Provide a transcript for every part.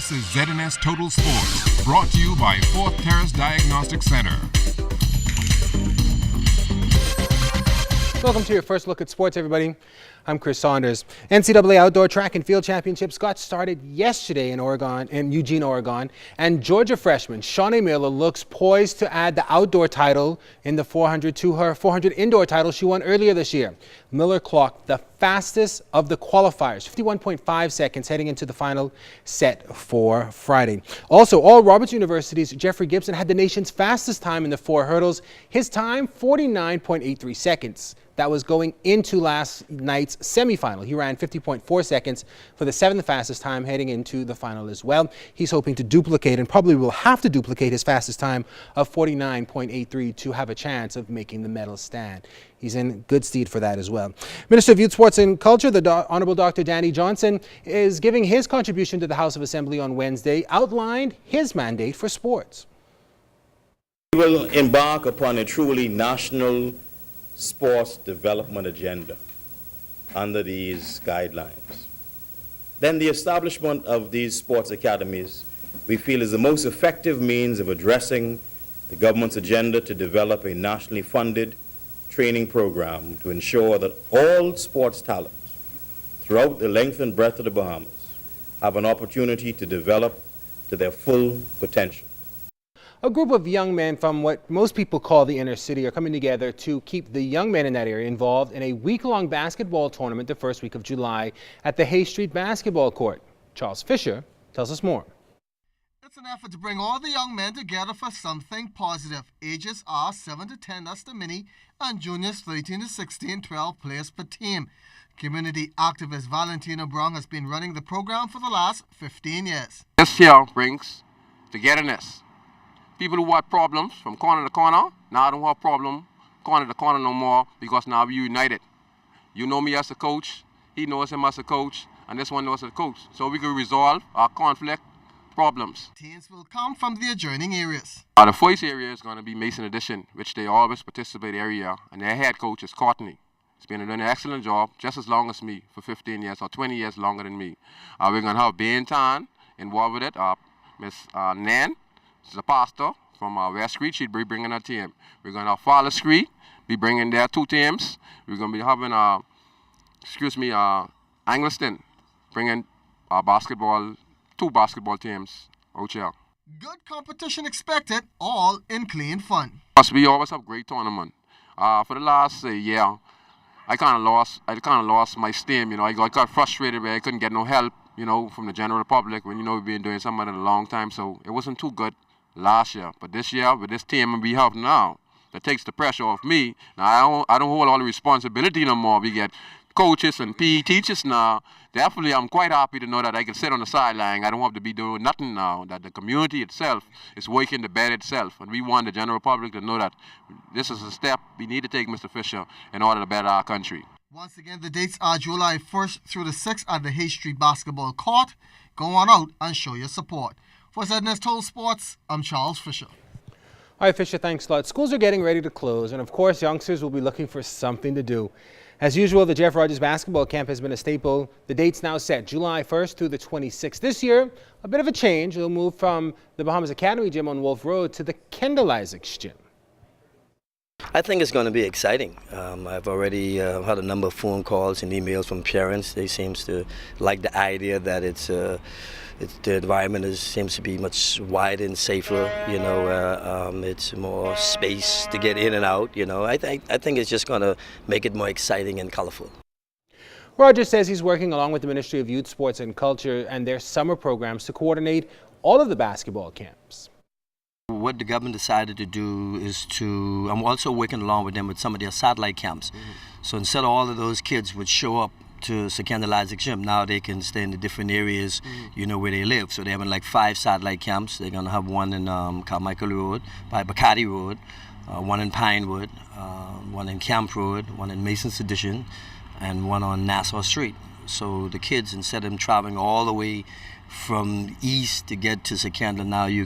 This is ZNS Total Sports, brought to you by Thurs Diagnostic Center. Welcome to your first look at sports, everybody. I'm Chris Saunders. NCAA Outdoor Track and Field Championships got started yesterday in Eugene, Oregon, and Georgia freshman Shawnee Miller looks poised to add the outdoor title in the 400 to her 400 indoor title she won earlier this year. Miller clocked the fastest of the qualifiers, 51.5 seconds, heading into the final set for Friday. Also, all Roberts University's Jeffrey Gibson had the nation's fastest time in the 4 hurdles. His time, 49.83 seconds. That was going into last night's semifinal. He ran 50.4 seconds for the 7th fastest time heading into the final as well. He's hoping to duplicate, and probably will have to duplicate, his fastest time of 49.83 to have a chance of making the medal stand. He's in good stead for that as well. Minister of Youth, Sports and Culture, the Honorable Dr. Danny Johnson, is giving his contribution to the House of Assembly on Wednesday, outlined his mandate for sports. We will embark upon a truly national sports development agenda under these guidelines. Then the establishment of these sports academies, we feel, is the most effective means of addressing the government's agenda to develop a nationally funded training program to ensure that all sports talent throughout the length and breadth of the Bahamas have an opportunity to develop to their full potential. A group of young men from what most people call the inner city are coming together to keep the young men in that area involved in a week-long basketball tournament the first week of July at the Hay Street Basketball Court. Charles Fisher tells us more. It's an effort to bring all the young men together for something positive. Ages are 7 to 10, that's the mini, and juniors 13 to 16, 12 players per team. Community activist Valentino Brown has been running the program for the last 15 years. This year brings togetherness. People who had problems from corner to corner, now I don't have problem corner to corner no more, because now we're united. You know me as a coach, he knows him as a coach, and this one knows as a coach. So we can resolve our conflict problems. Teams will come from the adjoining areas. The first area is going to be Mason Addition, which they always participate every year, and their head coach is Courtney. He's been doing an excellent job, just as long as me, for 15 years or 20 years longer than me. We're going to have Ben Tan involved with it, Miss Nan. She's a pastor from West Street. She'll be bringing her team. We're going to have Fowler Street be bringing their 2 teams. We're going to be having, Angliston bringing 2 basketball teams out here. Good competition expected, all in clean fun. Plus, we always have great tournament. For the last year, I kind of lost my steam. You know, I got frustrated where I couldn't get no help, from the general public when we've been doing something a long time. So it wasn't too good last year, but this year with this team we have now, that takes the pressure off me. Now I don't hold all the responsibility no more. We get coaches and PE teachers now. Definitely, I'm quite happy to know that I can sit on the sideline. I don't have to be doing nothing now. That the community itself is working to better itself, and we want the general public to know that this is a step we need to take, Mr. Fisher, in order to better our country. Once again, the dates are July 1st through the 6th at the Hay Street Basketball Court. Go on out and show your support. For ZNS Total Sports, I'm Charles Fisher. All right, Fisher, thanks a lot. Schools are getting ready to close, and of course, youngsters will be looking for something to do. As usual, the Jeff Rogers Basketball Camp has been a staple. The date's now set, July 1st through the 26th. This year, a bit of a change. It'll move from the Bahamas Academy Gym on Wolf Road to the Kendall Isaacs Gym. I think it's going to be exciting. I've already had a number of phone calls and emails from parents. They seem to like the idea that the environment seems to be much wider and safer. It's more space to get in and out. I think it's just going to make it more exciting and colorful. Rogers says he's working along with the Ministry of Youth, Sports and Culture and their summer programs to coordinate all of the basketball camps. What the government decided to do is I'm also working along with them with some of their satellite camps. So instead of all of those kids would show up to Kendall Isaacs Gym, now they can stay in the different areas, where they live. So they're having like 5 satellite camps. They're going to have one in Carmichael Road, by Bacardi Road, one in Pinewood, one in Camp Road, one in Mason's Addition, and one on Nassau Street. So the kids, instead of them traveling all the way from east to get to Secandla, now you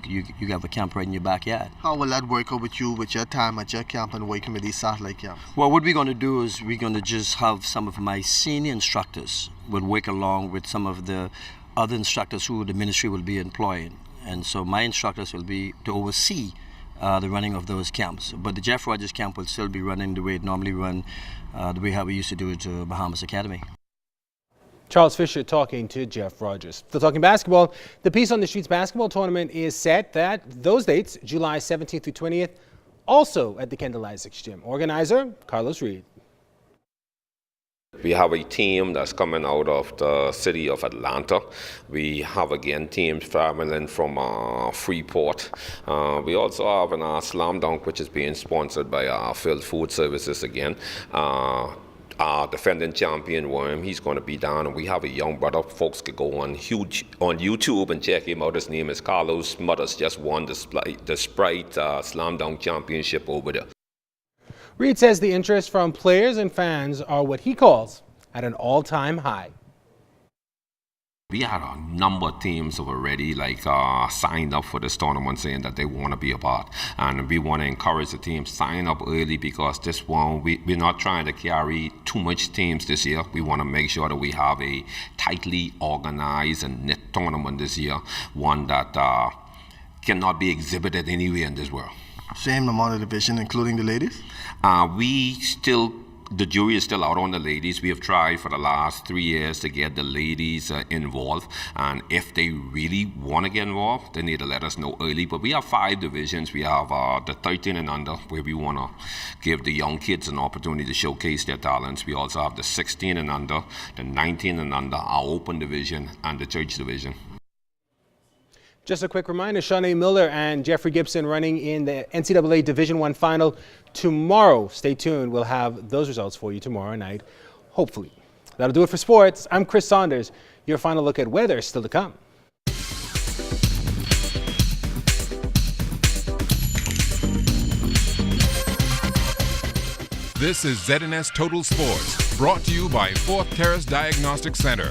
have a camp right in your backyard. How will that work out with you, with your time at your camp and working with these satellite camps? Well, what we're going to do is we're going to just have some of my senior instructors would work along with some of the other instructors who the ministry will be employing. And so my instructors will be to oversee the running of those camps. But the Jeff Rogers camp will still be running the way it normally run, the way how we used to do it to Bahamas Academy. Charles Fisher talking to Jeff Rogers. Still talking basketball, the Peace on the Streets basketball tournament is set that those dates, July 17th through 20th, also at the Kendall Isaacs Gym. Organizer, Carlos Reed. We have a team that's coming out of the city of Atlanta. We have, again, teams traveling from Freeport. We also have an slam dunk, which is being sponsored by Phil Food Services again. Our defending champion, Worm, he's going to be down, and we have a young brother. Folks could go on YouTube and check him out. His name is Carlos Mothers. Just won the Sprite Slam Dunk Championship over there. Reed says the interest from players and fans are what he calls at an all-time high. We had a number of teams already signed up for this tournament saying that they want to be a part. And we want to encourage the teams sign up early because this one, we're not trying to carry too much teams this year. We want to make sure that we have a tightly organized and knit tournament this year, one that cannot be exhibited anywhere in this world. Same amount of division, including the ladies? The jury is still out on the ladies. We have tried for the last 3 years to get the ladies involved, and if they really want to get involved, they need to let us know early. But we have 5 divisions. We have the 13 and under, where we want to give the young kids an opportunity to showcase their talents. We also have the 16 and under, the 19 and under, our open division, and the church division. Just a quick reminder, Shawnee Miller and Jeffrey Gibson running in the NCAA Division I final tomorrow. Stay tuned. We'll have those results for you tomorrow night, hopefully. That'll do it for sports. I'm Chris Saunders. Your final look at weather is still to come. This is ZNS Total Sports, brought to you by Fourth Terrace Diagnostic Center.